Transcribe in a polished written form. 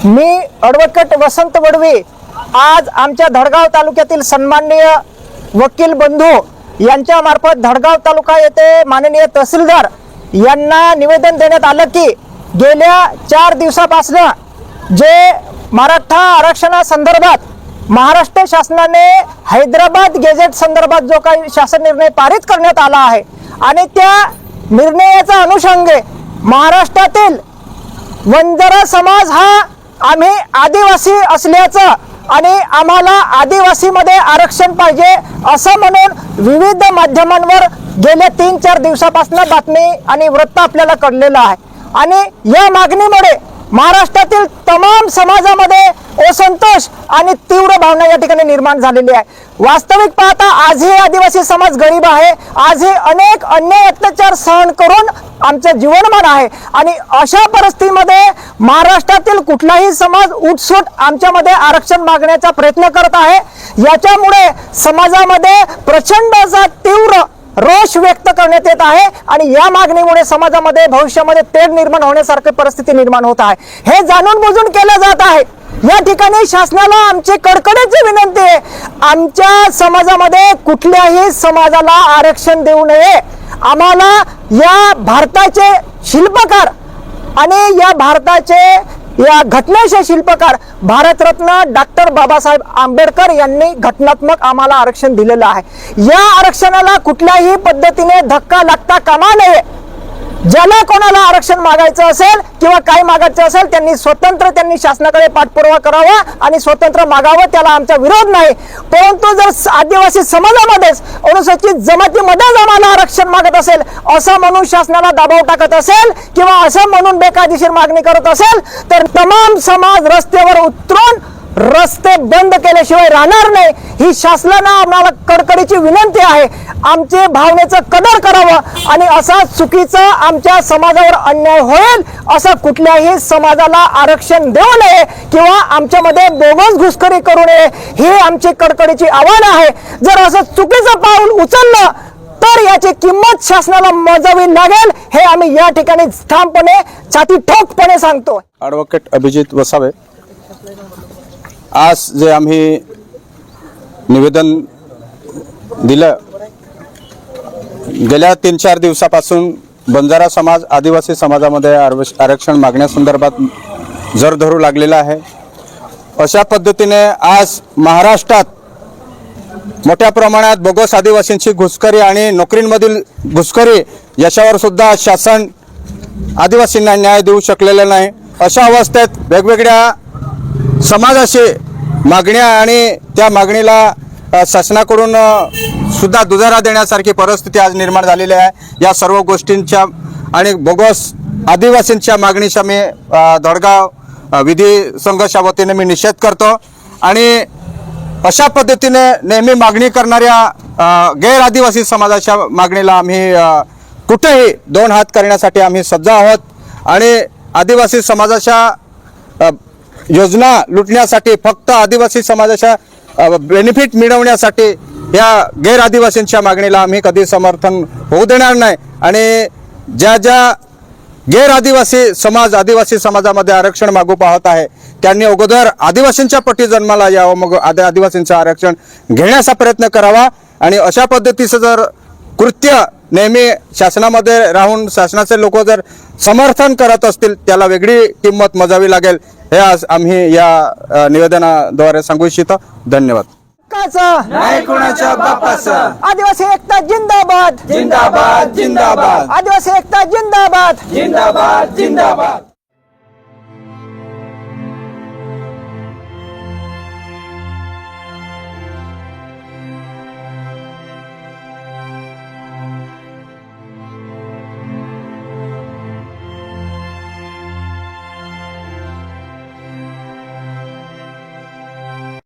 मी advocate वसंत वडवे आज आमच्या धडगाव तालुक्यातील सन्माननीय वकील बंधू यांच्या मार्फत धडगाव तालुका येथे माननीय तहसीलदार यांना निवेदन देण्यात आलं की गेल्या 4 दिवसापासून जे मराठा आरक्षणासंदर्भात महाराष्ट्र शासनाने हैदराबाद गेजेट संदर्भात जो काही शासन निर्णय पारित करण्यात आला आहे आणि त्या निर्णयाचा अनुषंगे महाराष्ट्रातील वंजारा समाज हा आम्ही आदिवासी असल्याचं आणि आम्हाला आदिवासीमध्ये आरक्षण पाहिजे असं म्हणून विविध माध्यमांवर गेल्या 3-4 दिवसापासून बातमी आणि वृत्त आपल्याला कळलेलं आहे आणि या मागणीमुळे महाराष्ट्रातील तमाम समाजामध्ये असंतोष आणि तीव्र भावना या ठिकाणी निर्माण झालेली आहे। वास्तविक पाहता आजही आदिवासी समाज गरीब आहे, आजही अनेक अन्याय अत्याचार सहन करून आमचं जीवनमान आहे आणि अशा परिस्थितीमध्ये महाराष्ट्रातील कुठलाही समाज उठसूट आमच्यामध्ये आरक्षण मागण्याचा प्रयत्न करत आहे। याच्यामुळे समाजामध्ये प्रचंड असा तीव्र रोष व्यक्त करण्यात येत आहे आणि या मागणीमुळे समाजामध्ये भविष्यामध्ये तेढ निर्माण होण्यासारखी परिस्थिती निर्माण होत आहे। हे जाणून बुजून केलं जात आहे। या ठिकाणी शासनाला आमची कडकडीची विनंती आहे, आमच्या समाजामध्ये कुठल्याही समाजाला आरक्षण देऊ नये। आम्हाला या भारताचे शिल्पकार आणि या भारताचे या घटनेचे शिल्पकार भारतरत्न डॉक्टर बाबासाहेब आंबेडकर यांनी घटनात्मक आम्हाला आरक्षण दिलेलं आहे। या आरक्षणाला कुठल्याही पद्धतीने धक्का लागता कामा नये। ज्याला कोणाला आरक्षण मागायचं असेल किंवा काय मागायचं असेल त्यांनी स्वतंत्र शासनाकडे पाठपुरावा करावा आणि स्वतंत्र मागावं, त्याला आमचा विरोध नाही। परंतु जर आदिवासी समाजामध्येच अनुसूचित जमातीमध्येच आम्हाला आरक्षण मागत असेल असं म्हणून शासनाला दबाव टाकत असेल किंवा असं म्हणून बेकायदेशीर मागणी करत असेल तर तमाम समाज रस्त्यावर उतरून रस्ते बंद केल्याशिवाय राहणार नाही। ही शासनाला आम्हाला कडकडीची विनंती आहे, आमचे भावनेचं कदर करावं आणि असा चुकीचा आमच्या समाजावर अन्याय होईल असं कुठल्याही समाजाला आरक्षण देऊ नये किंवा आमच्यामध्ये बोगस घुसखोरी करू नये, ही आमची कडकडीची आव्हान आहे। जर असं चुकीचं पाऊल उचललं तर याची किंमत शासनाला मोजावी लागेल, हे आम्ही या ठिकाणी ठामपणे छाती ठोकपणे सांगतो। ॲडव्होकेट अभिजित वसावे, आज जे आम्ही निवेदन दिलं, गेल्या 3-4 दिवसापासून बंजारा समाज आदिवासी समाजामध्ये आरक्षण मागण्यासंदर्भात जर धरू लागलेला आहे। अशा पद्धतीने आज महाराष्ट्रात मोठ्या प्रमाणात बोगस आदिवासींची घुसखोरी आणि नोकरींमधील घुसखोरी याच्यावर सुद्धा शासन आदिवासींना न्याय देऊ शकलेला नाही। अशा अवस्थेत वेगवेगळ्या समाजाशी मागण्या आणि त्या मागणीला शासनाकडून सुद्धा दुजारा देण्यासारखी परिस्थिती आज निर्माण झालेली आहे। या सर्व गोष्टींच्या आणि बोगस आदिवासींच्या मागणीचा मी धडगाव विधी संघाच्या वतीने मी निषेध करतो आणि अशा पद्धतीने नेहमी मागणी करणाऱ्या गैर आदिवासी समाजाच्या मागणीला आम्ही कुठेही 2 हात करण्यासाठी आम्ही सज्ज आहोत आणि आदिवासी समाजाच्या योजना लुटण्यासाठी, फक्त आदिवासी समाजाच्या बेनिफिट मिळवण्यासाठी या गैर आदिवासींच्या मागणीला आम्ही कधी समर्थन होऊ देणार नाही आणि ज्या गैर आदिवासी समाजामध्ये आरक्षण मागू पाहत आहे त्यांनी अगोदर आदिवासींच्या पटी जन्माला यावं, मग आदिवासींचं आरक्षण घेण्याचा प्रयत्न करावा आणि अशा पद्धतीचं जर कृत्य नेहमी शासनामध्ये राहून शासनाचे लोक जर समर्थन करत असतील त्याला वेगळी किंमत मोजावी लागेल, हे आज आम्ही या निवेदनाद्वारे सांगू इच्छितो। धन्यवाद। नाही कोणाच्या बापाचं, आदिवासी एकता जिंदाबाद जिंदाबाद जिंदाबाद, आदिवासी एकता जिंदाबाद जिंदाबाद जिंदाबाद।